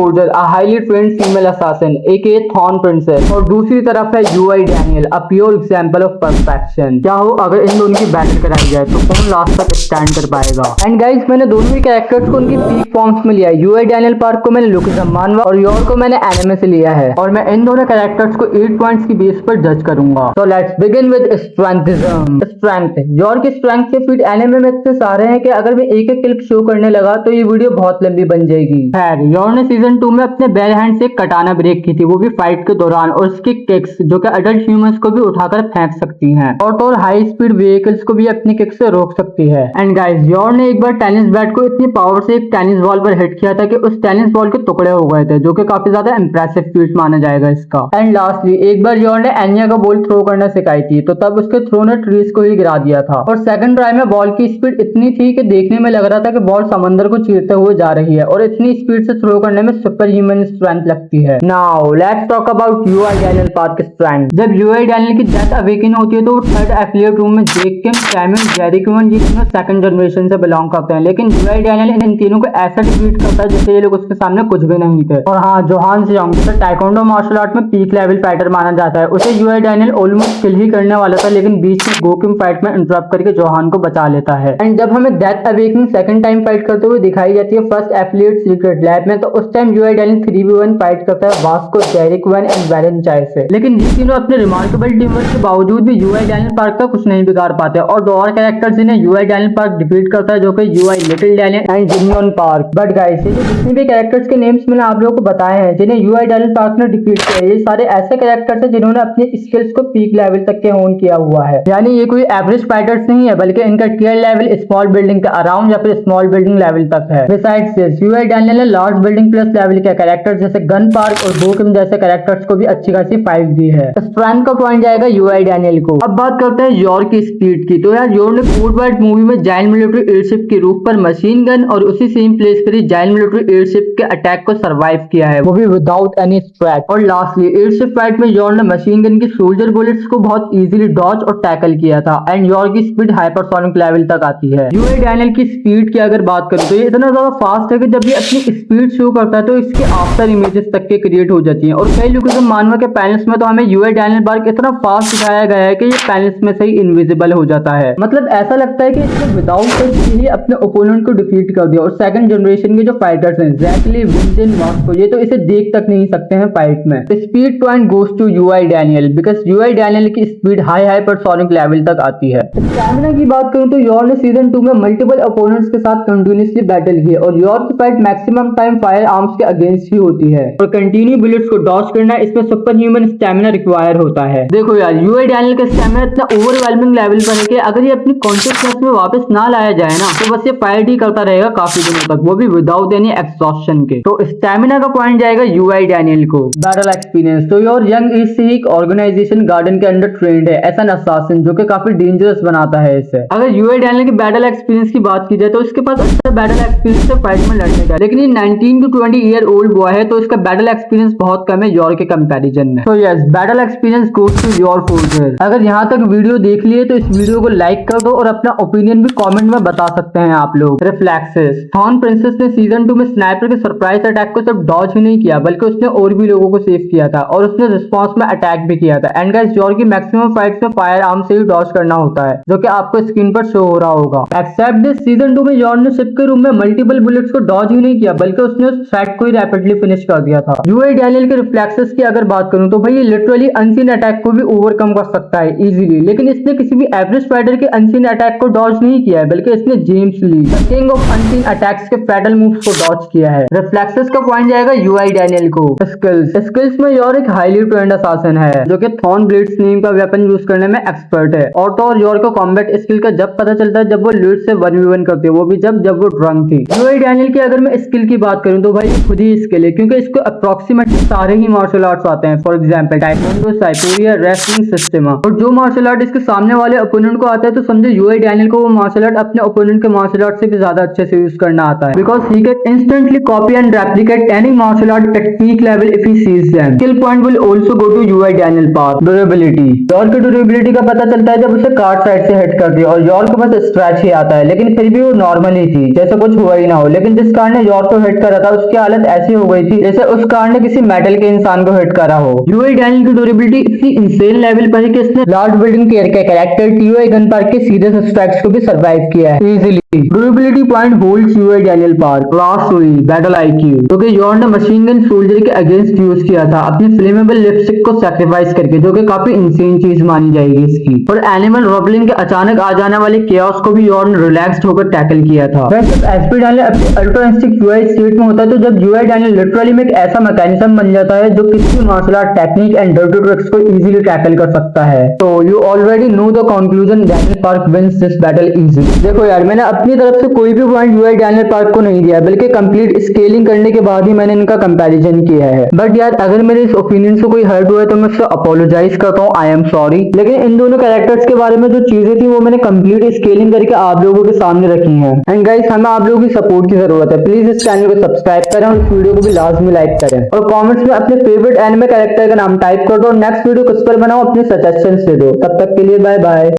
Forger, a highly trained female assassin, aka thorn princess, और दूसरी तरफ है UI Daniel, a pure example of perfection। क्या हो अगर इन दोनों की बैटल कराई जाए तो कौन लास्ट तक स्टैंड कर पाएगा। एंड गाइस, मैंने दोनों ही कैरेक्टर्स को उनकी पीक फॉर्म्स में लिया है। यूआई डैनियल पार्क को मैंने लुकिज्म मानवा और योर को मैंने एनिमे से लिया है, और मैं इन दोनों कैरेक्टर्स को 8 पॉइंट्स की बेस पर जज करूंगा। तो let's begin with strengthism. Strength, your की स्ट्रेंथ के फीट एनिमे में इतने सारे हैं कि अगर मैं एक एक क्लिप शो करने लगा तो ये वीडियो बहुत लंबी बन जाएगी। खैर, योर ने सीजन 2 में अपने बेयर हैंड से कटाना ब्रेक की थी, वो भी फाइट के दौरान, और उसकी किक्स जो कि अडल्ट ह्यूमंस को भी उठाकर फेंक सकती हैं, और हाई स्पीड व्हीकल्स को भी अपनी किक से रोक सकती है। एंड गाइस, योर ने एक बार टेनिस बैट को इतनी पावर से एक टेनिस बॉल पर हिट किया था कि उस टेनिस बॉल के टुकड़े हो गए थे, जो कि काफी ज्यादा इंप्रेसिव फीट माना जाएगा इसका। एंड लास्टली, एक बार योर ने एनिया का बॉल थ्रो करना सिखाई थी, तो तब उसके थ्रो ने ट्रीज को ही गिरा दिया था, और सेकंड ट्राई में बॉल की स्पीड इतनी थी कि देखने में लग रहा था कि बॉल समंदर को चीरते हुए जा रही है, और इतनी स्पीड से थ्रो करने में सुपर ह्यूमन स्ट्रेंथ लगती है। Now let's talk about UI Daniel park strength. जब यूआई डैनियल की डेथ अवेकन होती है तो वो थर्ड एफिलिएट रूम में जेक किम, सैमुअल, जेरी क्विन, ये तीनों सेकंड जनरेशन से बिलोंग करते हैं, लेकिन यूआई डैनियल इन तीनों को ऐसा डिफीट करता है जैसे ये लोग उसके सामने कुछ भी नहीं थे। और हाँ, जोहान सियोंग, जिसे टाइकोंडो मार्शल आर्ट में पीक लेवल फाइटर माना जाता है, उसे यूआई डैनियल ऑलमोस्ट किल ही करने वाला था, लेकिन बीच में गोकिम फाइट में इंटरप्ट करके जोहान को बचा लेता है। एंड जब हमें death awakening second time fight करते हुए दिखाई जाती है फर्स्ट एफिलिएट सीक्रेट लैब में, तो उस time UI Daniel 3v1 fight करता है Vasco, Jerry Kwon and Warren Chae से, लेकिन ये तीनों अपने रिमार्केबल टीम वर्क के बावजूद भी यूआई डैनियल पार्क का कुछ नहीं बिगाड़ पाते। और दो और कैरेक्टर्स जिन्हें यूआई डैनियल पार्क डिफीट करता है, जो कि UI little Daniel and Jimin Park. But guys, ये जो जितने भी कैरेक्टर्स के नेम्स मैंने आप लोगों को बताए हैं जिन्हें यूआई डैनियल पार्क ने डिफीट किया, ये सारे ऐसे कैरेक्टर्स हैं जिन्होंने अपनी स्किल्स को पीक लेवल तक के होन किया हुआ है। यानी ये कोई एवरेज फाइटर्स नहीं है, बल्कि इनका टियर लेवल स्मॉल बिल्डिंग के अराउंड या फिर स्मॉल बिल्डिंग लेवल तक है। बिसाइड्स दिस, यूआई डैनियल ने लार्ज बिल्डिंग प्लस लेवल के कैरेक्टर्स जैसे गन पार्क और गोकिम जैसे कैरेक्टर्स को भी अच्छी खासी फाइट दी है। स्ट्रेंथ का पॉइंट जाएगा यूआई डैनियल को। अब बात करते हैं योर की स्पीड की। तो यार, योर ने कोड वाइड मूवी में जायंट मिलिट्री एयरशिप के रूफ पर मशीन गन और उसी सेम प्लेस पर ही जायंट मिलिट्री एयरशिप के अटैक को सर्वाइव किया है, वो भी विदाउट एनी स्क्रैच। और लास्टली, एयरशिप फाइट में योर ने मशीन गन की सोल्जर बुलेट्स को बहुत इजीली डॉज और टैकल किया था। एंड योर की स्पीड हाइपरसोनिक लेवल तक आती है। यूआई डैनियल की स्पीड की अगर बात करें तो ये इतना ज्यादा फास्ट है कि जब ये अपनी स्पीड शो करता है तो इसके आफ्टर इमेजेस तक के क्रिएट हो जाती हैं, और कई लोगों मानवा के पैनल्स में तो हमें यूआई डैनियल पार्क इतना फास्ट दिखाया गया है कि ये पैनल्स में से ही इनविजिबल हो जाता है। मतलब ऐसा लगता है कि इसने विदाउट टच ही अपने ओपोनेंट को डिफीट कर दिया। और सेकंड जनरेशन के जो फाइटर्स हैं, जैकली, विंजन, वास्को, ये तो इसे देख तक नहीं सकते हैं फाइट में। Speed point goes to UI Daniel because UI Daniel की स्पीड हाइपरसोनिक लेवल तक आती है। स्टैमिना की बात करूं तो योर ने सीजन 2 में मल्टीपल ओपोनेंट्स के साथ कंटिन्यूअसली बैटल की है, और योर की fight maximum time fire arms के अगेंस्ट ही होती है, और कंटिन्यू बुलेट्स को डॉज करना इसमें सुपर ह्यूमन स्टैमिना रिक्वायर होता है। देखो यार, यूआई डैनियल का स्टैमिना इतना ओवरवेलमिंग लेवल पर है कि अगर ये अपनी कॉन्शियसनेस में वापस ना लाया जाए ना, तो बस ये फाइट ही करता रहेगा काफी दिनों तक, वो भी विदाउट एनी एक्सॉस्शन के। तो स्टैमिना का पॉइंट जाएगा यूआई डैनियल को। बैटल एक्सपीरियंस, तो योर यंग ईस्ट से एक ऑर्गेनाइजेशन गार्डन के अंडर ट्रेंड है एज एन असैसिन, जो कि काफी डेंजरस बनाता है इसे। अगर यूआई डैनियल की बैटल एक्सपीरियंस की बात की जाए तो इसके पास अच्छा बैटल एक्सपीरियंस है फाइट में लड़ने का, लेकिन ये 19 to 20 ईयर ओल्ड बॉय है, तो इसका बैटल एक्सपीरियंस बहुत कम है योर के कंपैरिजन में। तो yes, battle experience goes to Yor Forger. अगर यहाँ तक वीडियो देख लिए तो इस वीडियो को लाइक कर दो, और अपना ओपिनियन भी कमेंट में बता सकते हैं आप लोग। रिफ्लेक्सेस, थॉर्न प्रिंसेस ने सीजन 2 में स्नाइपर के सरप्राइज अटैक को सिर्फ डॉज ही नहीं किया, बल्कि उसने और भी लोगों को सेव किया था, और उसने रिस्पॉन्स में अटैक भी किया था। एंड गाइस, योर की मैक्सिमम फाइट्स में फायर आर्म से ही डॉज करना होता है, जो कि आपको स्क्रीन पर शो हो रहा होगा। एक्सेप्ट दिस, सीजन 2 में योर ने शिप के रूम में मल्टीपल बुलेट्स को डॉज ही नहीं किया, बल्कि उसने उस थ्रेट को ही रैपिडली फिनिश कर दिया था। यूआई डैनियल के रिफ्लेक्सेस की अगर बात करूं तो भाई ये लिटरली अनसीन अटैक को भी ओवरकम कर सकता है इजीली, लेकिन इसने किसी भी एवरेज फाइटर के अनसीन अटैक को डॉज नहीं किया है, बल्कि इसने James Lee, the king of unseen attacks के फैटल मूव्स को डॉज किया है। रिफ्लेक्सेस का पॉइंट जाएगा यूआई डैनियल को। स्किल्स में योर एक हाईली ट्रेंड असैसिन है, जो कि थॉर्न ब्लेड्स नेम का वेपन यूज करने में एक्सपर्ट है। और तो और योर को कॉम्बैट स्किल का जब पता चलता है जब वो लीड से 1v1 करती है, वो भी जब वो ड्रंक थी। यूआई डैनियल की अगर मैं स्किल की बात करूं तो भाई खुद ही स्किल है, क्योंकि इसको अप्रोक्सीमेटली सारे ही मार्शल आर्ट्स आते हैं। फॉर एग्जांपल टाइकोंडो, साइकोरिया, रेसलिंग, सिस्टमा। और जो मार्शल आर्ट इसके सामने वाले ओपोनेंट को आता है तो समझो यूआई डैनियल को वो मार्शल आर्ट अपने ओपोनेंट के मार्शल आर्ट से भी ज्यादा अच्छे से यूज करना आता है, because he can instantly copy and replicate any martial art at peak level if he sees them. Skill point will also go to UI Daniel Park. Durability, Yor की durability का पता चलता है जब उसे कार्ड साइड से hit कर दिया, और योर को बस स्क्रैच ही आता है, लेकिन फिर भी वो नॉर्मल ही थी, जैसे कुछ हुआ ही ना हो। लेकिन जिस कार्ड ने योर को हिट करा था उसकी हालत हालत ऐसी हो गई थी जैसे उस कार ने किसी मेटल के इंसान को हिट करा हो। यूआई डैनियल की ड्यूरेबिलिटी इतनी इंसेन लेवल पर है कि इसने लार्ज बिल्डिंग केयर के कैरेक्टर टीओआई गन पार्क के सीरियस स्ट्राइक्स को भी सर्वाइव किया है easily. Durability point holds UI Daniel park. Last हुई बैटल आईक्यू, क्योंकि यॉर्न ने मशीन गन सोल्जर के अगेंस्ट यूज किया था अपनी फ्लेमेबल लिपस्टिक को सैक्रिफाइस करके, जो कि काफी इंसेन चीज मानी जाएगी इसकी। और एनिमल रॉबलिन के अचानक आ जाने वाले केओस को भी यॉर्न रिलैक्स्ड होकर टैकल किया था। वैसे एसपी डैनियल अपनी अल्ट्रा इंस्टिंक्ट यूआई स्टेट में होता है, तो जब यूआई डैनियल लिटरली में एक ऐसा मैकेनिज्म बन जाता है जो किसी भी martial art technique and dirty tricks को इजीली टैकल कर सकता है। तो you already know the conclusion, Daniel Park wins this battle easily. देखो यार, मैंने अपनी तरफ से कोई भी पॉइंट यूआई डैनियल पार्क को नहीं दिया, बल्कि कंप्लीट स्केलिंग करने के बाद ही मैंने इनका कंपैरिजन किया है। बट यार, अगर मेरे इस ओपिनियन से कोई हर्ट हुआ है तो मैं उससे अपोलोजाइज करता हूँ, आई एम सॉरी। लेकिन इन दोनों कैरेक्टर्स के बारे में जो चीजें थी वो मैंने कंप्लीट स्केलिंग करके आप लोगों के सामने रखी हैं। एंड गाइस, हमें आप लोगों की सपोर्ट की जरूरत है। प्लीज इस चैनल को सब्सक्राइब करें और इस वीडियो को भी लाजमी लाइक करें, और कमेंट्स में अपने फेवरेट एनिमे कैरेक्टर का नाम टाइप कर दो और नेक्स्ट वीडियो किस पर बनाओ अपने सजेशंस दे दो। तब तक के लिए बाय बाय।